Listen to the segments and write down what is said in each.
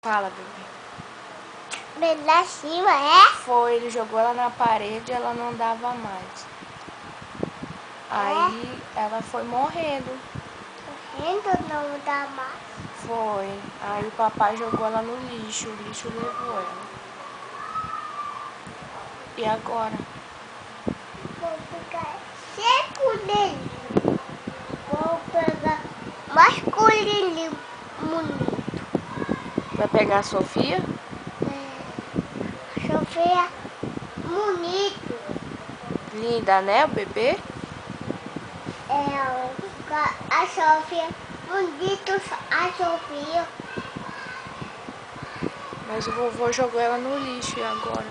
Fala, bebê. Bem lá cima, é? Foi, ele jogou ela na parede e ela não andava mais. Aí ela foi morrendo. Morrendo não dá mais. Foi. Aí o papai jogou ela no lixo, o lixo levou ela. E agora? Vou pegar seculinho. Vou pegar masculino bonito. Vai pegar a Sofia? Sofia bonito. Linda, né, o bebê? A Sofia bonito, a Sofia. Mas o vovô jogou ela no lixo e agora?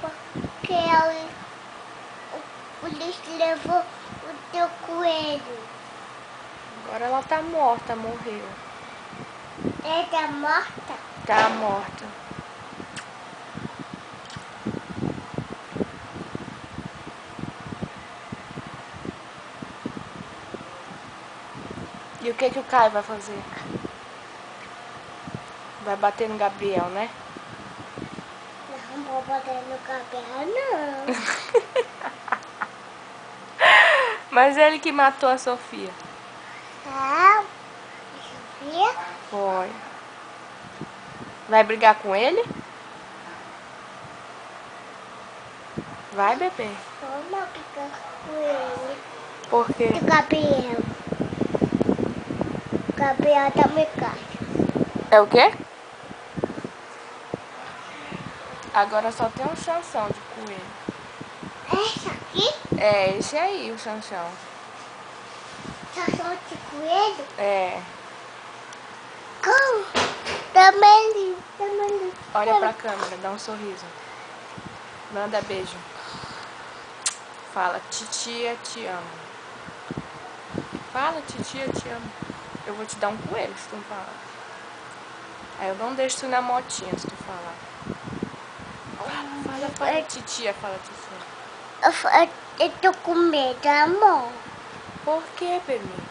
Porque o lixo levou o teu coelho. Agora ela tá morta, morreu. Ela tá morta? Tá morta. E o que o Caio vai fazer? Vai bater no Gabriel, né? Não vou bater no cabelo, não. Mas ele que matou a Sofia. Ah, Sofia? Foi. Vai brigar com ele? Vai, bebê. Vamos ficar com ele. Por quê? O Gabriel. O Gabriel tá me casa. É o quê? Agora só tem um Xanxão de coelho. Esse aqui? É, esse aí, o Xanxão. Só sou de coelho? É. Como? Também lindo, também lindo. Olha pra câmera, dá um sorriso. Manda beijo. Fala, titia, te amo. Fala, titia, te amo. Eu vou te dar um coelho se tu não falar. Aí eu não deixo tu ir na motinha se tu falar. Fala, titia, fala, titia. Eu tô com medo, amor. Por que, bebê?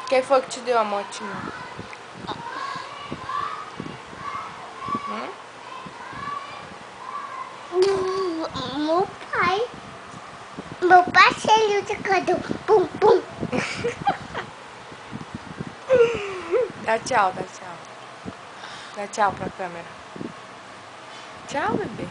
Quem foi que te deu a motinha? Meu pai. Meu pai saiu de cada pum, pum. Dá tchau, dá tchau. Dá tchau pra câmera. Tchau, bebê.